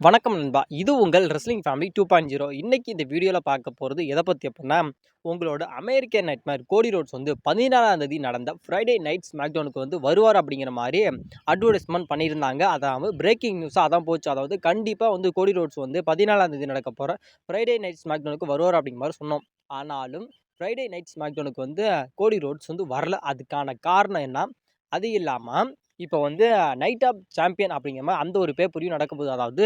வணக்கம் நண்பா. இது உங்கள் ரெஸ்லிங் ஃபேமிலி 2.0. இன்னைக்கு இந்த வீடியோல பார்க்க போறது எத பத்தி அப்டின்னா, உங்களோட அமெரிக்கன் நைட்மேர் கோடி ரோட்ஸ் வந்து 14ஆம் தேதி நடந்த ஃப்ரைடே நைட் ஸ்மாக்டவுனுக்கு வந்து வருவார் அப்படிங்கிற மாரி அட்வர்டைஸ்மென்ட் பண்ணியிருந்தாங்க. அதாவது பிரேக்கிங் நியூஸா அதான் போச்சு. அதாவது கண்டிப்பா வந்து கோடி ரோட்ஸ் வந்து 14ஆம் தேதி நடக்க போற ஃப்ரைடே நைட் ஸ்மாக்டவுனுக்கு வருவார் அப்படிங்கிற மாரி சொன்னோம். ஆனாலும் ஃப்ரைடே நைட் ஸ்மாக்டவுனுக்கு வந்து கோடி ரோட்ஸ் வந்து வரல. அதுக்கான காரணம் என்ன? அது இல்லாம இப்போ வந்து நைட் ஆஃப் சாம்பியன் அப்படிங்கிற மாரி அந்த ஒரு பேப்பரையும் நடக்க போகுது. அதாவது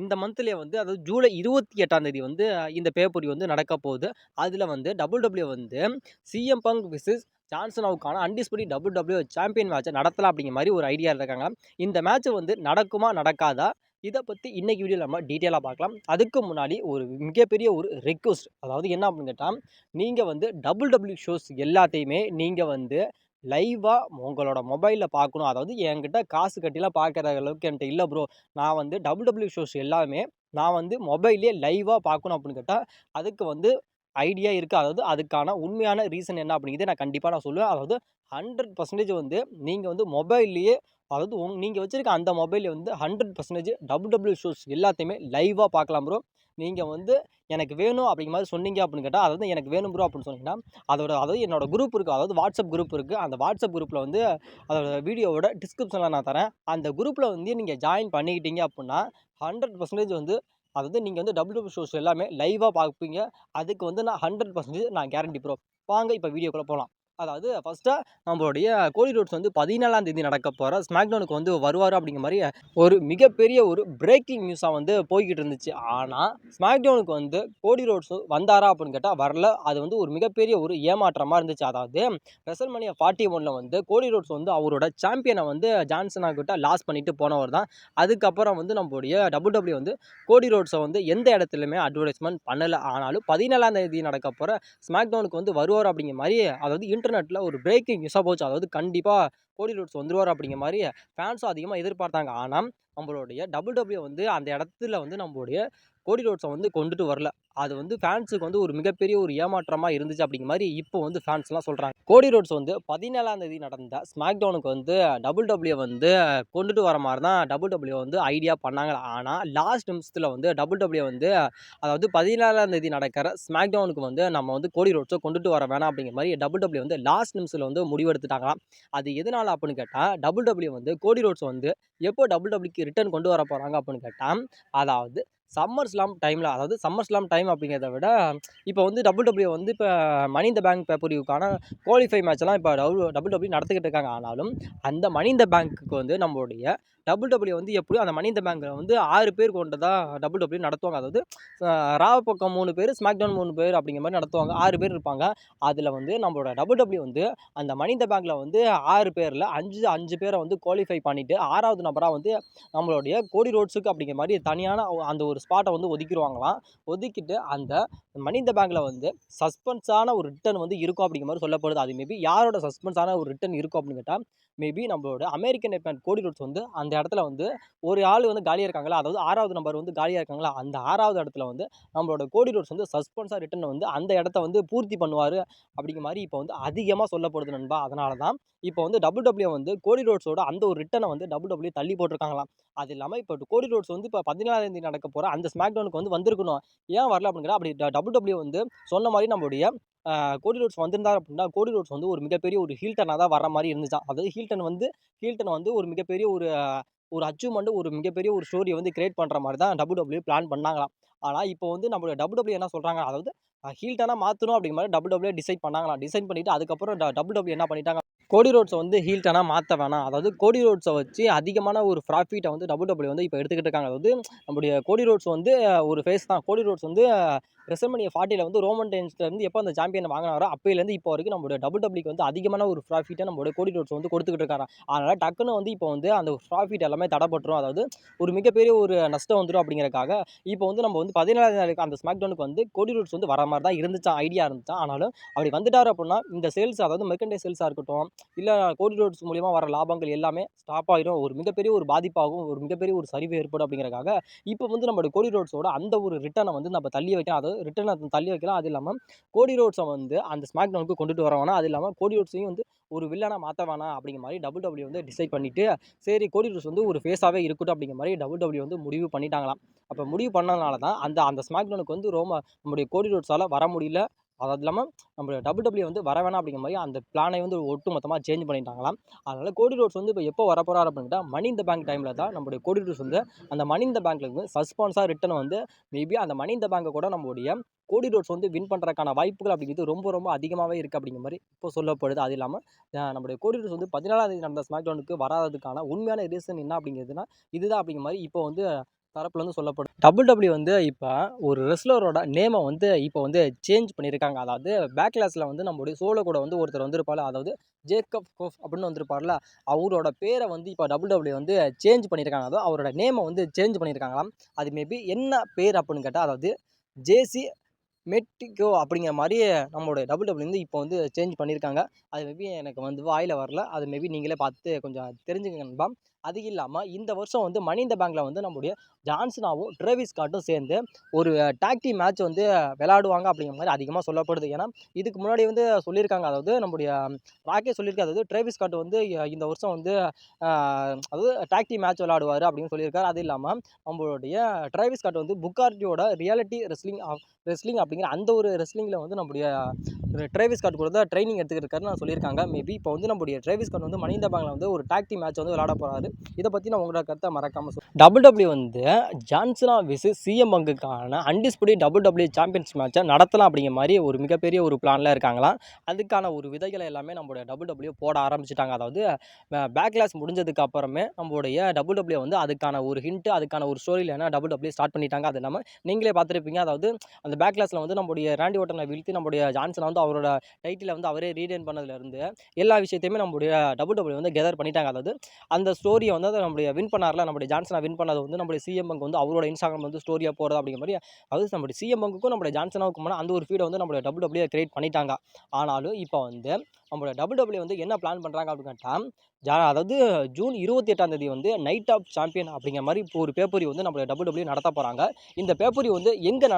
இந்த மந்த்லயே வந்து அதாவது ஜூலை 28ஆம் தேதி வந்து இந்த பேப்பர் வந்து நடக்க போகுது. அதில வந்து WWE வந்து சிஎம் பங்க் விசஸ் ஜான்சனாவுக்கான அன்டிஸ்பியூட்டட் WWE சாம்பியன் மேட்ச நடத்தலாம் அப்படிங்கிற மாரி ஒரு ஐடியால இருக்காங்க. இந்த மேட்ச் வந்து நடக்குமா? நடக்காதா? இத பத்தி இன்னைக்கு வீடியோல நம்ம டீட்டெயிலா பார்க்கலாம். அதுக்கு முன்னாடி ஒரு மிகப்பெரிய ஒரு ரிக்வெஸ்ட். அதாவது என்ன அப்படின்னு கேட்டா, நீங்க வந்து WWE ஷோஸ் எல்லாத்தையுமே நீங்க வந்து லைவா உங்களோட மொபைல்ல பார்க்கணும். அதாவது என்கிட்ட காசு கட்டிலாம் பார்க்குற அளவுக்கு என்ட்ட இல்ல ப்ரோ. நான் வந்து WWE ஷோஸ் எல்லாமே நான் வந்து மொபைல்லயே லைவா பார்க்கணும் அப்படின்னு கேட்டா, அதுக்கு வந்து ஐடியா இருக்கு. அதாவது அதுக்கான உண்மையான ரீசன் என்ன அப்படிங்கிறத நான் கண்டிப்பா நான் சொல்லுவேன். அதாவது 100% வந்து நீங்க வந்து மொபைல்லயே அதாவது நீங்க வச்சிருக்க அந்த மொபைல்ல வந்து 100% WWE ஷோஸ் எல்லாத்தையுமே லைவா பார்க்கலாம் ப்ரோ. நீங்க வந்து எனக்கு வேணும் அப்படிங்கிற மாரி சொன்னீங்க அப்படின்னு கேட்டா, அதாவது எனக்கு வேணும் ப்ரோ அப்படின்னு சொன்னீங்கன்னா, அதாவது என்னோட குரூப் இருக்கு. அதாவது வாட்ஸ்அப் குரூப் இருக்கு. அந்த வாட்ஸ்அப் குரூப்ல வந்து அதோட வீடியோவோட டிஸ்கிரிப்ஷன்ல நான் தரேன். அந்த குரூப்ல வந்து நீங்க ஜாயின் பண்ணிக்கிட்டீங்க அப்புட்ன்னா, 100% வந்து அதாவது நீங்க வந்து WWE ஷோஸ் எல்லாமே லைவா பார்ப்பீங்க. அதுக்கு வந்து நான் 100% நான் கேரண்டி ப்ரோ. வாங்க இப்ப வீடியோக்குள்ள போலாம். அதாவது ஃபர்ஸ்ட்டா நம்மளுடைய கோடி ரோட்ஸ் வந்து 14ஆம் தேதி நடக்க போற ஸ்மாக்டவுனுக்கு வந்து வருவாரு அப்படிங்கிற மாரி ஒரு மிகப்பெரிய ஒரு பிரேக்கிங் நியூஸா வந்து போய்க்கிட்டு இருந்துச்சு. ஆனா ஸ்மாக்டவுனுக்கு வந்து கோடி ரோட்ஸ் வந்தாரா அப்படின்னு கேட்டா வரல. அது வந்து ஒரு மிகப்பெரிய ஒரு ஏமாற்றமா இருந்துச்சு. அதாவது ரெசல்மேனியா 41ல வந்து கோடி ரோட்ஸ் வந்து அவரோட சாம்பியனை வந்து ஜான்சனா கிட்ட லாஸ் பண்ணிட்டு போனவர் தான். அதுக்கப்புறம் வந்து நம்மளுடைய WWE வந்து கோடி ரோட்ஸை வந்து எந்த இடத்துலையுமே அட்வர்டைஸ்மெண்ட் பண்ணல. ஆனாலும் 14ஆம் தேதி நடக்க போற ஸ்மாக்டவுனுக்கு வந்து வருவார் அப்படிங்கிற மாதிரி அதாவது இன்டர்நெட்ல ஒரு பிரேக்கிங் நியூஸாக போச்சு. அதாவது கண்டிப்பா கோடி ரோட்ஸ் வந்துருவார் அப்படிங்கிற மாதிரி ஃபேன்ஸும் அதிகமாக எதிர்பார்த்தாங்க. ஆனால் நம்மளுடைய WWE வந்து அந்த இடத்துல வந்து நம்மளுடைய கோடி ரோட்ஸை வந்து கொண்டுட்டு வரல. அது வந்து ஃபேன்ஸுக்கு வந்து ஒரு மிகப்பெரிய ஒரு ஏமாற்றமா இருந்துச்சு அப்படிங்கிற மாதிரி இப்போ வந்து ஃபேன்ஸ்லாம் சொல்றாங்க. கோடி ரோட்ஸ் வந்து 17ஆம் தேதி நடந்த ஸ்மாக்டவுனுக்கு வந்து WWE வந்து கொண்டுட்டு வர மாதிரி தான் WWE வந்து ஐடியா பண்ணாங்க. ஆனால் லாஸ்ட் நிமிஷத்துல வந்து WWE வந்து அதாவது 17ஆம் தேதி நடக்கிற ஸ்மாக்டவுனுக்கு வந்து நம்ம வந்து கோடி ரோட்ஸை கொண்டுட்டு வர வேணாம் அப்படிங்கிற மாதிரி WWE வந்து லாஸ்ட் நிமிஷத்துல வந்து முடிவெடுத்துட்டாங்களாம். அது எதனால அப்படின்னு கேட்டா, WWE வந்து கோடி ரோட்ஸ் வந்து எப்போ WWEக்கு ரிட்டர்ன் கொண்டு வர போறாங்க அப்படின்னு கேட்டா, அதாவது சம்மர் ஸ்லாம் டைம்ல அதாவது சம்மர் ஸ்லாம் டைம் அப்படிங்கிறத விட இப்போ வந்து WWE வந்து இப்போ மனி இன் த பேங்க் பேப்பர்வியூக்கான குவாலிஃபை மேட்ச்லாம் இப்போ WWE நடத்திக்கிட்டு இருக்காங்க. ஆனாலும் அந்த மனி இன் த பேங்க்குக்கு வந்து நம்மளுடைய WWE வந்து எப்படியும் அந்த மனி இன் த பேங்க்ல வந்து 6 பேர் கொண்டதா WWE நடத்துவாங்க. அதாவது ரா பக்கம் 3 பேர், ஸ்மாக்டவுன் 3 பேர் அப்படிங்கிற மாதிரி நடத்துவாங்க. 6 பேர் இருப்பாங்க. அதில் வந்து நம்மளோட WWE வந்து அந்த மனி இன் த பேங்க்ல வந்து 6 பேர்ல 5 பேரை வந்து குவாலிஃபை பண்ணிட்டு 6வது நபரா வந்து நம்மளுடைய கோடி ரோட்ஸுக்கு அப்படிங்கிற மாதிரி தனியான அந்த ஒரு ஸ்பாட்டை வந்து ஒதுக்கிடுவாங்களாம். ஒதுக்கிட்டு அந்த மனி இன் த பேங்க்ல வந்து சஸ்பென்ஸான ஒரு ரிட்டர்ன் வந்து இருக்கும் அப்படிங்கிற மாதிரி சொல்லப்படுது. அது மேபி யாரோட சஸ்பென்ஸான ஒரு ரிட்டர்ன் இருக்கும் அப்படின்னு கேட்டால், மேபி நம்மளோட அமெரிக்கன் நைட்மேர் கோடி ரோட்ஸ் வந்து அந்த இடத்துல வந்து ஒரு ஆள் வந்து காலியா இருக்காங்களா, அதாவது 6வது நம்பர் வந்து காலியா இருக்காங்களா, அந்த 6வது இடத்துல வந்து நம்மளோட கோடி ரோட்ஸ் வந்து சஸ்பென்ஸா ரிட்டர்ன் வந்து அந்த இடத்த வந்து பூர்த்தி பண்ணுவாரு அப்படிங்கிற மாதிரி இப்போ வந்து அதிகமாக சொல்லப்படுது நண்பா. அதனால தான் இப்போ வந்து WWE வந்து கோடி ரோட்ஸோட அந்த ஒரு ரிட்டனை வந்து WWE தள்ளி போட்டிருக்காங்களாம். அது இல்லாமல் இப்போ கோடி ரோட்ஸ் வந்து இப்போ 14ஆம் தேதி நடக்க போற அந்த ஸ்மாக்டவுனுக்கு வந்து வந்திருக்கணும். ஏன் வரல அப்படிங்கிற அப்படி WWE வந்து சொன்ன மாதிரி நம்மளுடைய கோடி ரோட்ஸ் வந்திருந்தார் அப்படின்னா கோடி ரோட்ஸ் வந்து ஒரு மிகப்பெரிய ஒரு ஹீல்டனாக தான் வர மாதிரி இருந்துச்சாம். அதாவது ஹீல்டன் வந்து ஒரு மிகப்பெரிய ஒரு அச்சீவ்மெண்ட் ஒரு மிகப்பெரிய ஒரு ஸ்டோரியை வந்து கிரியேட் பண்ற மாதிரி தான் WWE பிளான் பண்ணாங்களாம். ஆனா இப்போ வந்து நம்மளுடைய WWE என்ன சொல்றாங்க, அதாவது ஹீல்டனா மாத்தணும் அப்படிங்கிற மாதிரி WWE டிசைட் பண்ணாங்களாம். டிசைட் பண்ணிட்டு அதுக்கப்புறம் WWE என்ன பண்ணிட்டாங்க, கோடி ரோட்ஸை வந்து ஹீல்டனா மாற்ற வேணாம். அதாவது கோடி ரோட்ஸை வச்சு அதிகமான ஒரு ப்ராஃபிட்டை வந்து WWE வந்து இப்போ எடுத்துக்கிட்டு இருக்காங்க. அதாவது நம்முடைய கோடி ரோட்ஸ் வந்து ஒரு ஃபேஸ் தான். கோடி ரோட்ஸ் வந்து ரெசல்மேனியா 40ல வந்து ரோமன் ரெயின்ஸ்ல இருந்து எப்போ அந்த சாம்பியன் வாங்கினாரோ அப்பையிலேருந்து இப்போ வரைக்கும் நம்மளுடைய WWEக்கு வந்து அதிகமான ஒரு ப்ராஃபிட்டை நம்மளுடைய கோடி ரோட்ஸ் வந்து கொடுத்துக்கிட்டு இருக்காராம். அதனால டக்குன்னு வந்து இப்போ வந்து அந்த ப்ராஃபிட் எல்லாமே தடைப்பட்டுரும். அதாவது ஒரு மிகப்பெரிய ஒரு நஷ்டம் வந்துடும் அப்படிங்கிறதுக்காக இப்போ வந்து நம்ம வந்து 17ஆவது நாளுக்கு அந்த ஸ்மாக்டவுனுக்கு வந்து கோடி ரோட்ஸ் வந்து வர மாதிரி தான் இருந்துச்சாம், ஐடியா இருந்துச்சாம். ஆனாலும் அப்படி வந்துட்டாரு அப்படின்னா இந்த சேல்ஸ் அதாவது மெர்கண்டைஸ் சேல்ஸாக இருக்கட்டும், இல்லை கோடி ரோட்ஸ் மூலியமா வர லாபங்கள் எல்லாமே ஸ்டாப் ஆகிடும். ஒரு மிகப்பெரிய ஒரு பாதிப்பாகும், ஒரு மிகப்பெரிய ஒரு சரிவு ஏற்படும் அப்படிங்கிறதுக்காக இப்போ வந்து நம்மளுடைய கோடி ரோட்ஸோட அந்த ஒரு ரிட்டர்னை வந்து நம்ம தள்ளி வைக்கலாம். அதாவது ரிட்டர்ன் தள்ளி வைக்கலாம். அது இல்லாம கோடி ரோட்ஸை வந்து அந்த ஸ்மாக் டவுனுக்கு கொண்டுட்டு வர வேணாம். அது இல்லாம கோடி ரோட்ஸையும் வந்து ஒரு வில்லனா மாத்த வேணாம் அப்படிங்கிற மாரி WWE வந்து டிசைட் பண்ணிட்டு, சரி கோடி ரோட்ஸ் வந்து ஒரு ஃபேஸாவே இருக்கட்டும் அப்படிங்கிற மாரி WWE வந்து முடிவு பண்ணிட்டாங்களாம். அப்ப முடிவு பண்ணதுனால தான் அந்த அந்த ஸ்மாக் டவுனுக்கு வந்து நம்முடைய கோடி ரோட்ஸால வர முடியல. அது இல்லாம நம்ம WWE வந்து வர வேணாம் அப்படிங்கிற மாரி அந்த பிளானை வந்து ஒட்டுமொத்தமா சேஞ்ச் பண்ணிட்டாங்களாம். அதனால கோடி ரோட்ஸ் வந்து இப்ப எப்போ வரப்போறாரு அப்படின்னு கேட்டா, மனி இன் த பேங்க் டைம்ல தான் நம்முடைய கோடி ரோட்ஸ் வந்து அந்த மனி இன் த பேங்க்ல இருந்து சஸ்பென்ஸா ரிட்டர்ன் வந்து மேபி அந்த மனி இன் த பேங்க கூட நம்முடைய கோடி ரோட்ஸ் வந்து வின் பண்றதுக்கான வாய்ப்புகள் அப்படிங்கிறது ரொம்ப ரொம்ப அதிகமாவே இருக்கு அப்படிங்கிற மாரி இப்போ சொல்லப்படுது. அது இல்லாம நம்முடைய கோடி ரோட்ஸ் வந்து 14ஆம் தேதி நடந்த ஸ்மாக் டவுனுக்கு வராததுக்கான உண்மையான ரீசன் என்ன அப்படிங்கிறதுனா, இதுதான் அப்படிங்கிற மாரி இப்போ வந்து தரப்புல வந்து சொல்லப்படுது. WWE வந்து இப்ப ஒரு ரெஸ்லரோட நேம வந்து இப்போ வந்து சேஞ்ச் பண்ணியிருக்காங்க. அதாவது பேக்லாஸ்ல வந்து நம்முடைய சோலோ கூட வந்து ஒருத்தர் வந்திருப்பார்ல, அதாவது ஜேக்கப் கோஃப் அப்படின்னு வந்திருப்பார்ல, அவரோட பேர வந்து இப்போ WWE வந்து சேஞ்ச் பண்ணியிருக்காங்க. அதாவது அவரோட நேம வந்து சேஞ்ச் பண்ணியிருக்காங்களாம். அது மேபி என்ன பேர் அப்படின்னு கேட்டா, அதாவது ஜேசி மெக்சிகோ அப்படிங்கிற மாரி நம்மளுடைய WWE வந்து இப்போ வந்து சேஞ்ச் பண்ணியிருக்காங்க. அது மேபி எனக்கு வந்து வாயில வரல. அது மேபி நீங்களே பார்த்து கொஞ்சம் தெரிஞ்சுக்கங்க நண்பா. அது இல்லாம இந்த வருஷம் வந்து மனி இன் த பேங்க்ல வந்து நம்முடைய ஜான்சனாவும், ட்ரேவிஸ் ஸ்காட்டும் சேர்ந்து ஒரு டாக் டீம் மேட்ச் வந்து விளையாடுவாங்க அப்படிங்கிற மாரி அதிகமா சொல்லப்படுது. ஏன்னா, இதுக்கு முன்னாடி வந்து சொல்லியிருக்காங்க. அதாவது நம்முடைய ராக்கே சொல்லியிருக்காரு. அதாவது ட்ரேவிஸ் ஸ்காட் வந்து இந்த வருஷம் வந்து அ அதாவது டாக் டீம் மேட்ச் விளையாடுவாரு அப்படின்னு சொல்லியிருக்காரு. அது இல்லாம நம்மளுடைய ட்ரேவிஸ் ஸ்காட் வந்து புக்கார்டியோட ரியாலிட்டி ரெஸ்லிங் அப்படிங்கிற அந்த ஒரு ரெஸ்லிங்ல வந்து நம்முடைய ட்ரேவிஸ் ஸ்காட் கூட தான் ட்ரைனிங் எடுத்துக்கிட்டு இருக்காருன்னு சொல்லியிருக்காங்க. மேபி இப்போ வந்து நம்முடைய ட்ரேவிஸ் ஸ்காட் வந்து மனி இன் த பேங்க்ல வந்து ஒரு டாக் டீம் மேட்ச் வந்து விளையாட போறாரு. இதை பத்தி நான் உங்களோட கருத்தை மறக்காம WWE வந்து ஜான்சனா விசஸ் சிஎம் பங்குக்கான அன்டிஸ்பியூட்டட் WWE சாம்பியன்ஸ் மேட்சை நடத்தலாம் அப்படிங்கிற மாதிரி ஒரு மிகப்பெரிய ஒரு பிளான்ல இருக்காங்களாம். அதுக்கான ஒரு விதைகளை எல்லாமே நம்மளுடைய WWE போட ஆரம்பிச்சிட்டாங்க. அதாவது பேக்லாஸ் முடிஞ்சதுக்கு அப்புறமே நம்மளுடைய WWE வந்து அதுக்கான ஒரு ஹிண்ட், அதுக்கான ஒரு ஸ்டோரி லைனை WWE ஸ்டார்ட் பண்ணிட்டாங்க. அது இல்லாமல் நீங்களே பார்த்துருப்பீங்க. அதாவது அந்த பேக்லாஸ்ல வந்து நம்முடைய ராண்டி ஓட்டனை வீழ்த்தி நம்முடைய ஜான்சனை வந்து அவரோட டைட்டிலை வந்து அவரே ரீடைன் பண்ணதுலேருந்து எல்லா விஷயத்தையுமே நம்முடைய WWE வந்து கெதர் பண்ணிட்டாங்க. அதாவது அந்த ஸ்டோரியை வந்து நம்முடைய வின் பண்ணார்ல, நம்முடைய ஜான்சனை வின் பண்ணது வந்து நம்முடைய சிஎம் பங்க் வந்து அவரோட இன்ஸ்டாகிராம் வந்து ஸ்டோரியாக போகிறது அப்படிங்கிற மாதிரி, அதாவது நம்முடைய சிஎம் பங்குக்கும் நம்முடைய ஜான்சனாவுக்குமான அந்த ஒரு ஃபீடை வந்து நம்மளுடைய WWE கிரியேட் பண்ணிட்டாங்க. ஆனாலும் இப்போ வந்து நம்மளுடைய WWE வந்து என்ன பிளான் பண்ணுறாங்க அப்படின்னு கேட்டால், அதாவது ஜூன் 28ஆம் தேதி வந்து நைட் ஆஃப் சாம்பியன் அப்படிங்கிற மாதிரி இப்போ ஒரு பேப்பரி வந்து நம்மளுடைய WWE நடத்த போகிறாங்க. இந்த பேப்பரி வந்து எங்கே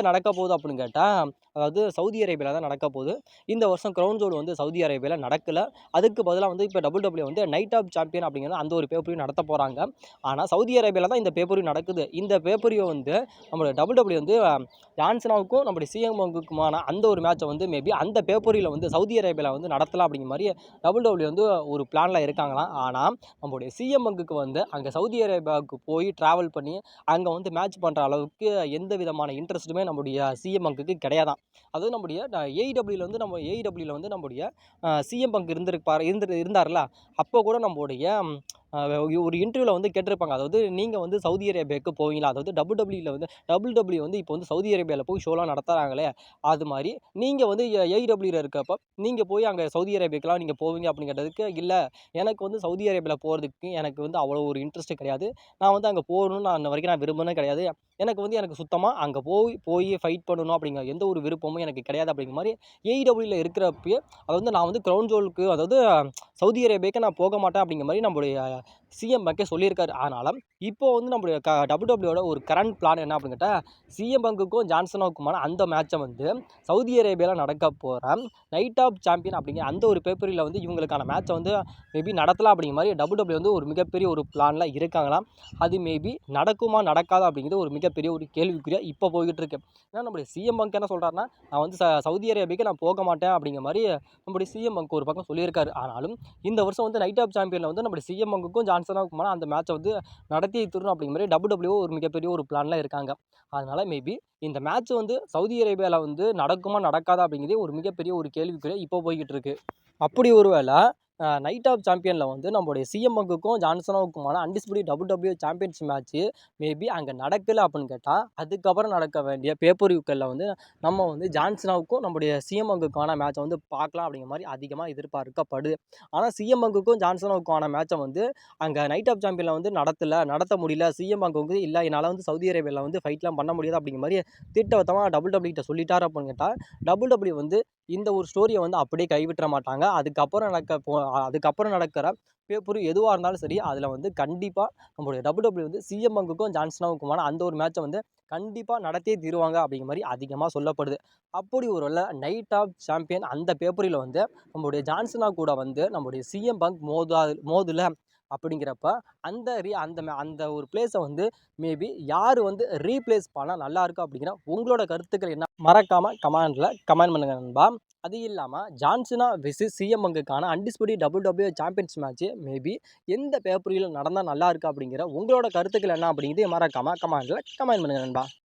நடக்க போகுது அப்படின்னு கேட்டால், அதாவது சவுதி அரேபியாவில் தான் நடக்க போகுது. இந்த வருஷம் கிரவுன் ஜோல் வந்து சவுதி அரேபியாவில் நடக்கல. அதுக்கு பதிலாக வந்து இப்போ WWE வந்து நைட் ஆஃப் சாம்பியன் அப்படிங்கிறது அந்த ஒரு பேப்பரியும் நடத்த போகிறாங்க. ஆனால் சவுதி அரேபியாவில் தான் இந்த பேப்பரியும் நடக்குது. இந்த பேப்பரியை வந்து நம்மளுடைய WWE வந்து ஜான்சனாவுக்கும் நம்முடைய சிஎம் பங்குக்குமான அந்த ஒரு மேட்சை வந்து மேபி அந்த பேப்பரியில் வந்து சவுதி அரேபியாவில் வந்து நடத்தலாம் அப்படிங்கிற மாதிரி WWE வந்து ஒரு பிளானில் இருக்காங்களாம். ஆனால் நம்மளுடைய சிஎம் பங்குக்கு வந்து அங்கே சவுதி அரேபியாவுக்கு போய் ட்ராவல் பண்ணி அங்கே வந்து மேட்ச் பண்ணுற அளவுக்கு எந்த விதமான இன்ட்ரெஸ்ட்டுமே நம்முடைய சிஎம் பங்குக்கு கிடையாதான். அதுவும் நம்முடைய ஏஇடபிள்யூவில் வந்து நம்முடைய சிஎம் பங்க் இருந்தார்ல, அப்போ கூட நம்முடைய ஒரு இன்டர்வியூவில் வந்து கேட்டிருப்பாங்க. அதாவது நீங்கள் வந்து சவுதி அரேபியாவுக்கு போவீங்களா? அதாவது WWE வந்து இப்போ வந்து சவுதி அரேபியாவில் போய் ஷோலாம் நடத்துகிறாங்களே, அது மாதிரி நீங்கள் வந்து ஏஇடபிள்யூவில் இருக்கப்போ நீங்கள் போய் அங்கே சவுதி அரேபியாவுக்குலாம் நீங்கள் போவீங்க அப்படின்னு கேட்டதுக்கு, இல்லை எனக்கு வந்து சவுதி அரேபியாவில் போகிறதுக்கு எனக்கு வந்து அவ்வளோ ஒரு இன்ட்ரெஸ்ட் கிடையாது. நான் வந்து அங்கே போகணும்னு நான் இன்ன வரைக்கும் நான் விரும்பினே கிடையாது. எனக்கு சுத்தமாக அங்கே போய் ஃபைட் பண்ணணும் அப்படிங்கிற எந்த ஒரு விருப்பமும் எனக்கு கிடையாது அப்படிங்கிற மாதிரி ஏஇடபிள்யூவில் இருக்கிறப்பயே, அதாவது நான் வந்து கிரவுன் ஜோலுக்கு, அதாவது சவுதி அரேபியாவுக்கு நான் போக மாட்டேன் அப்படிங்கிற மாதிரி நம்மளுடைய சிஎம் பங்கே சொல்லியிருக்காரு. அதனால் இப்போ வந்து நம்மளுடைய WWEயோட ஒரு கரண்ட் பிளான் என்ன அப்படின்னு கேட்டால், சிஎம் பங்குக்கும் ஜான்சனாவுக்குமான அந்த மேட்சை வந்து சவுதி அரேபியாவில் நடக்க போகிற நைட் ஆஃப் சாம்பியன் அப்படிங்கிற அந்த ஒரு பேப்பரில் வந்து இவங்களுக்கான மேட்சை வந்து மேபி நடத்தலாம் அப்படிங்கிற மாதிரி WWE வந்து ஒரு மிகப்பெரிய ஒரு பிளானில் இருக்காங்களாம். அது மேபி நடக்குமா நடக்காதா அப்படிங்கிறது ஒரு மிகப்பெரிய ஒரு கேள்விக்குறியாக இப்போ போய்கிட்டு இருக்கு. ஏன்னா நம்மளுடைய சிஎம் பங்க் என்ன சொல்கிறாருன்னா, நான் வந்து சவுதி அரேபியாவுக்கு நான் போக மாட்டேன் அப்படிங்கிற மாதிரி நம்முடைய சிஎம் பங்க் ஒரு பக்கம் சொல்லியிருக்காரு. ஆனாலும் இந்த வருஷம் வந்து நைட் ஆஃப் சாம்பியனில் வந்து நம்முடைய சிஎம் பங்குக்கும் ஜான்சனாவுக்குமான அந்த மேட்சை வந்து நடத்தி தரணும் அப்படிங்கிற மாதிரி WWE ஒரு மிகப்பெரிய ஒரு பிளானில் இருக்காங்க. அதனால் மேபி இந்த மேட்ச் வந்து சவுதி அரேபியாவில் வந்து நடக்குமா நடக்காதா அப்படிங்கிறதே ஒரு மிகப்பெரிய ஒரு கேள்விக்குறியாக இப்போ போய்கிட்டு இருக்கு. அப்படி ஒரு வேளை நைட் ஆஃப் சாம்பியனில் வந்து நம்மளுடைய சிஎம் பங்குக்கும் ஜான்சனாவுக்குமான undisputed WWE champions match maybe அங்கே நடக்கலை அப்படின்னு கேட்டால், அதுக்கப்புறம் நடக்க வேண்டிய பேப்பர்வியூக்களில் வந்து நம்ம வந்து ஜான்சனாவுக்கும் நம்முடைய சிஎம் பங்குக்கான மேட்சை வந்து பார்க்கலாம் அப்படிங்கிற மாதிரி அதிகமாக எதிர்பார்க்கப்படுது. ஆனால் சிஎம் பங்குக்கும் ஜான்சனாவுக்கான மேட்சை வந்து அங்கே நைட் ஆஃப் சாம்பியனில் வந்து நடத்த முடியல. சிஎம் பங்கு வந்து இல்லை, என்னால் வந்து சவுதி அரேபியாவில் வந்து ஃபைட்லாம் பண்ண முடியாது அப்படிங்கிற மாதிரி திட்டவட்டமாக WWE கிட்ட சொல்லிட்டார் அப்படின்னு கேட்டால், WWE வந்து இந்த ஒரு ஸ்டோரிய வந்து அப்படியே கைவிட்ற மாட்டாங்க. அதுக்கப்புறம் நடக்கிற பேப்பர் எதுவா இருந்தாலும் சரி, அதில வந்து கண்டிப்பா நம்முடைய WWE வந்து சிஎம் பங்குக்கும், ஜான்சினாவுக்குமான அந்த ஒரு மேட்ச வந்து கண்டிப்பா நடத்தியே தீருவாங்க அப்படிங்கிற மாரி அதிகமா சொல்லப்படுது. அப்படி ஒரு வேள நைட் ஆஃப் சாம்பியன் அந்த பேப்பரில வந்து நம்முடைய ஜான்சினா கூட வந்து நம்முடைய சிஎம் பங்க் மோதல அப்படிங்கிறப்ப அந்த ஒரு பிளேஸ வந்து மேபி யாரு வந்து ரீப்ளேஸ் பண்ணா நல்லாயிருக்கும் அப்படிங்கிற உங்களோட கருத்துக்கள் என்ன? மறக்காம கமெண்ட் பண்ணுங்க நண்பா. அது இல்லாம ஜான்சினா வெர்சஸ் சிஎம் பங்குக்கான undisputed WWE champions match maybe எந்த பேப்பரில நடந்தா நல்லா இருக்கு அப்படிங்கிற உங்களோட கருத்துக்கள் என்ன அப்படிங்கிறத மறக்காம கமெண்ட் பண்ணுங்க நண்பா.